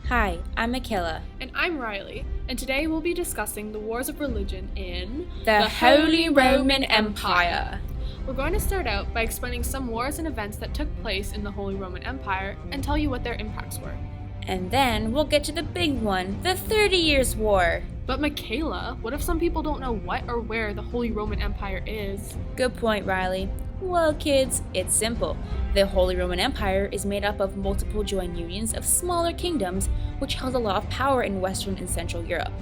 Hi, I'm Mikayla. And I'm Reilly, and today we'll be discussing the wars of religion in The Holy Roman Empire. We're going to start out by explaining some wars and events that took place in the Holy Roman Empire and tell you what their impacts were. And then we'll get to the big one, the 30 Years' War. But Mikayla, what if some people don't know what or where the Holy Roman Empire is? Good point, Reilly. Well, kids, it's simple. The Holy Roman Empire is made up of multiple joint unions of smaller kingdoms which held a lot of power in Western and Central Europe.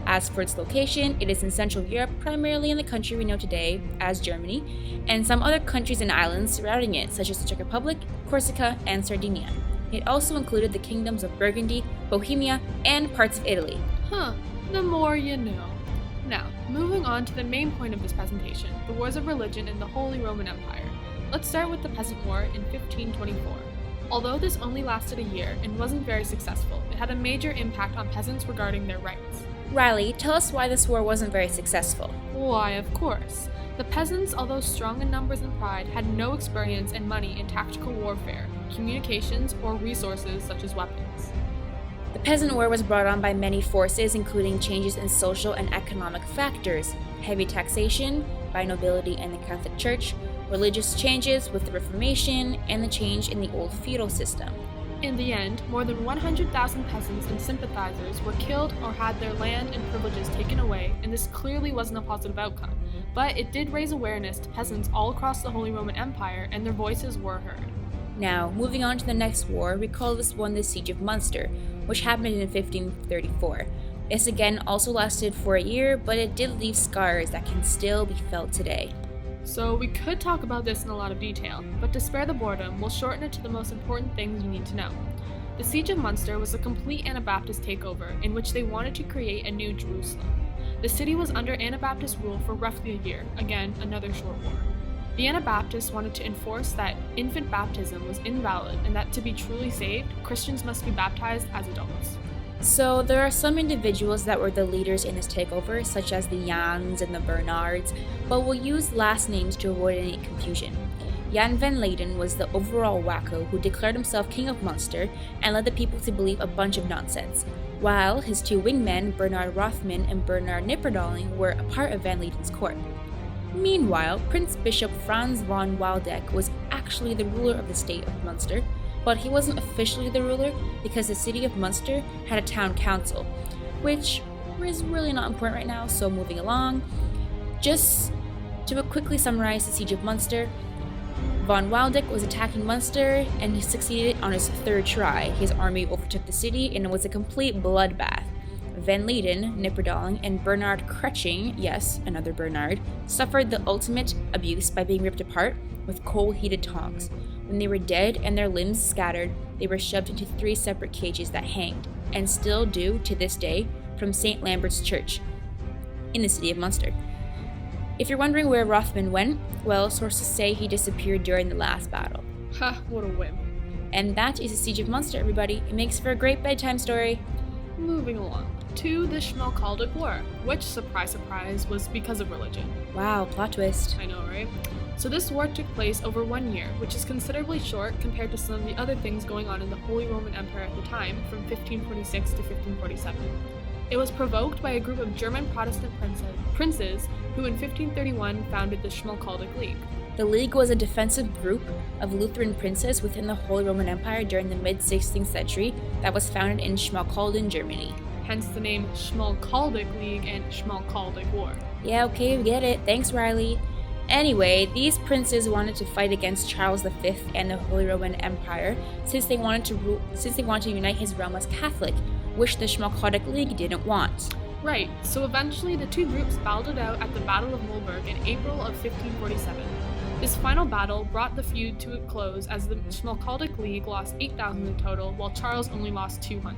As for its location, it is in Central Europe, primarily in the country we know today as Germany, and some other countries and islands surrounding it, such as the Czech Republic, Corsica, and Sardinia. It also included the kingdoms of Burgundy, Bohemia, and parts of Italy. The more you know. Now, moving on to the main point of this presentation, the wars of religion in the Holy Roman Empire. Let's start with the Peasant War in 1524. Although this only lasted a year and wasn't very successful, it had a major impact on peasants regarding their rights. Reilly, tell us why this war wasn't very successful. Why, of course. The peasants, although strong in numbers and pride, had no experience and money in tactical warfare, communications, or resources such as weapons. The Peasant War was brought on by many forces, including changes in social and economic factors, heavy taxation by nobility and the Catholic Church, religious changes with the Reformation, and the change in the old feudal system. In the end, more than 100,000 peasants and sympathizers were killed or had their land and privileges taken away, and this clearly wasn't a positive outcome. But it did raise awareness to peasants all across the Holy Roman Empire, and their voices were heard. Now, moving on to the next war, we call this one the Siege of Munster, which happened in 1534. This again also lasted for a year, but it did leave scars that can still be felt today. So we could talk about this in a lot of detail, but to spare the boredom, we'll shorten it to the most important things you need to know. The Siege of Munster was a complete Anabaptist takeover in which they wanted to create a new Jerusalem. The city was under Anabaptist rule for roughly a year, again, another short war. The Anabaptists wanted to enforce that infant baptism was invalid and that to be truly saved, Christians must be baptized as adults. So there are some individuals that were the leaders in this takeover, such as the Jans and the Bernards, but we'll use last names to avoid any confusion. Jan van Leyden was the overall wacko who declared himself king of Munster and led the people to believe a bunch of nonsense, while his two wingmen, Bernard Rothman and Bernard Knipperdolling, were a part of van Leyden's court. Meanwhile, Prince Bishop Franz von Waldeck was actually the ruler of the state of Munster, but he wasn't officially the ruler because the city of Munster had a town council, which is really not important right now, so moving along. Just to quickly summarize the Siege of Munster, von Waldeck was attacking Munster and he succeeded on his third try. His army overtook the city and it was a complete bloodbath. Van Leyden, Knipperdolling, and Bernard Crutching, yes, another Bernard, suffered the ultimate abuse by being ripped apart with coal-heated tongs. When they were dead and their limbs scattered, they were shoved into 3 separate cages that hanged, and still do to this day, from St. Lambert's Church in the city of Munster. If you're wondering where Rothman went, well, sources say he disappeared during the last battle. What a whim. And that is the Siege of Munster, everybody. It makes for a great bedtime story. Moving along to the Schmalkaldic War, which, surprise surprise, was because of religion. Wow, plot twist. I know, right? So this war took place over 1 year, which is considerably short compared to some of the other things going on in the Holy Roman Empire at the time, from 1546 to 1547. It was provoked by a group of German Protestant princes who in 1531 founded the Schmalkaldic League. The League was a defensive group of Lutheran princes within the Holy Roman Empire during the mid-16th century that was founded in Schmalkalden, Germany. Hence the name Schmalkaldic League and Schmalkaldic War. Yeah, okay, we get it. Thanks, Reilly. Anyway, these princes wanted to fight against Charles V and the Holy Roman Empire since they wanted to unite his realm as Catholic, which the Schmalkaldic League didn't want. Right, so eventually the two groups battled it out at the Battle of Mulberg in April of 1547. This final battle brought the feud to a close as the Schmalkaldic League lost 8,000 in total, while Charles only lost 200.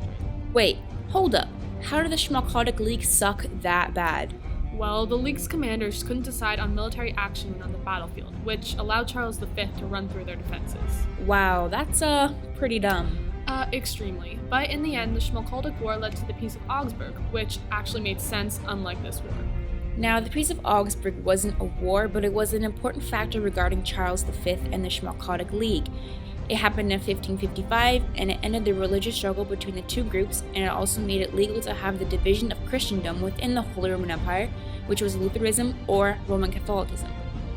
Wait, hold up. How did the Schmalkaldic League suck that bad? Well, the League's commanders couldn't decide on military action on the battlefield, which allowed Charles V to run through their defenses. Wow, that's pretty dumb. Extremely. But in the end, the Schmalkaldic War led to the Peace of Augsburg, which actually made sense unlike this war. Now, the Peace of Augsburg wasn't a war, but it was an important factor regarding Charles V and the Schmalkaldic League. It happened in 1555, and it ended the religious struggle between the two groups, and it also made it legal to have the division of Christendom within the Holy Roman Empire, which was Lutheranism or Roman Catholicism.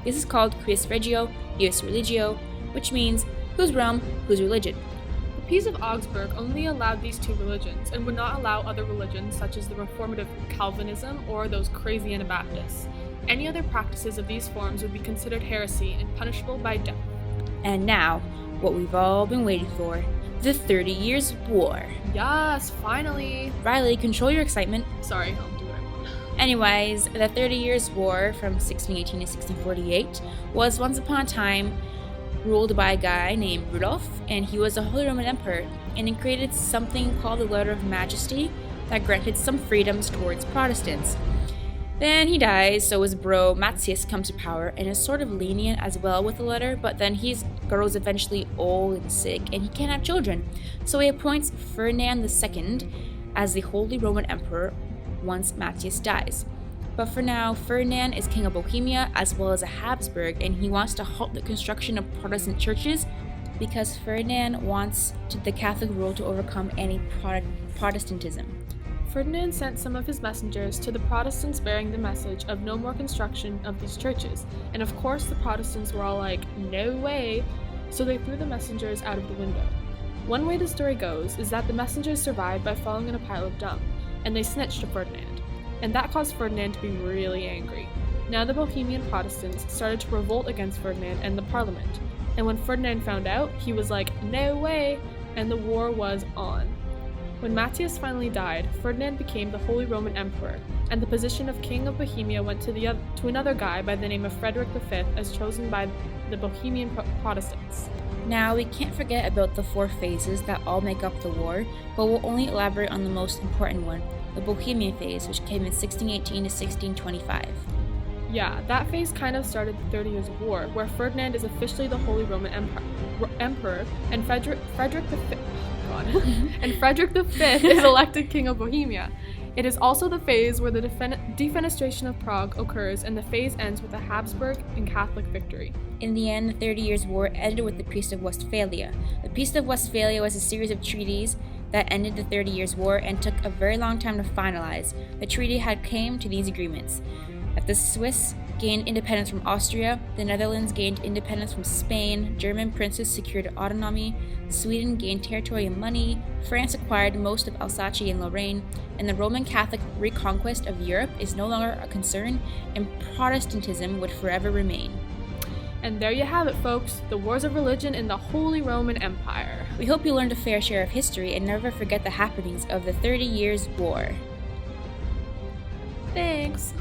This is called Quis Regio, Ius Religio, which means whose realm, whose religion. The Peace of Augsburg only allowed these two religions and would not allow other religions such as the reformative Calvinism or those crazy Anabaptists. Any other practices of these forms would be considered heresy and punishable by death. And now, what we've all been waiting for, the 30 Years' War. Yes, finally! Reilly, control your excitement. Sorry, I'll do what I want. Anyways, the 30 Years' War from 1618 to 1648 was once upon a time ruled by a guy named Rudolf, and he was a Holy Roman Emperor, and he created something called the Letter of Majesty that granted some freedoms towards Protestants. Then he dies, so his bro Matthias comes to power and is sort of lenient as well with the letter, but then he grows eventually old and sick and he can't have children. So he appoints Ferdinand II as the Holy Roman Emperor once Matthias dies. But for now, Ferdinand is king of Bohemia as well as a Habsburg, and he wants to halt the construction of Protestant churches because Ferdinand wants the Catholic rule to overcome any Protestantism. Ferdinand sent some of his messengers to the Protestants bearing the message of no more construction of these churches, and of course the Protestants were all like, no way, so they threw the messengers out of the window. One way the story goes is that the messengers survived by falling in a pile of dung, and they snitched to Ferdinand, and that caused Ferdinand to be really angry. Now the Bohemian Protestants started to revolt against Ferdinand and the Parliament, and when Ferdinand found out, he was like, no way, and the war was on. When Matthias finally died, Ferdinand became the Holy Roman Emperor, and the position of King of Bohemia went to another guy by the name of Frederick V as chosen by the Bohemian Protestants. Now, we can't forget about the 4 phases that all make up the war, but we'll only elaborate on the most important one, the Bohemian phase, which came in 1618 to 1625. Yeah, that phase kind of started the 30 Years' War, where Ferdinand is officially the Holy Roman Emperor, and Frederick V and Frederick V is elected King of Bohemia. It is also the phase where the defenestration of Prague occurs, and the phase ends with a Habsburg and Catholic victory. In the end, the 30 Years' War ended with the Peace of Westphalia. The Peace of Westphalia was a series of treaties that ended the 30 Years' War and took a very long time to finalize. The treaty had came to these agreements: that the Swiss gained independence from Austria, the Netherlands gained independence from Spain, German princes secured autonomy, Sweden gained territory and money, France acquired most of Alsace and Lorraine, and the Roman Catholic reconquest of Europe is no longer a concern, and Protestantism would forever remain. And there you have it, folks, the wars of religion in the Holy Roman Empire. We hope you learned a fair share of history and never forget the happenings of the 30 Years' War. Thanks!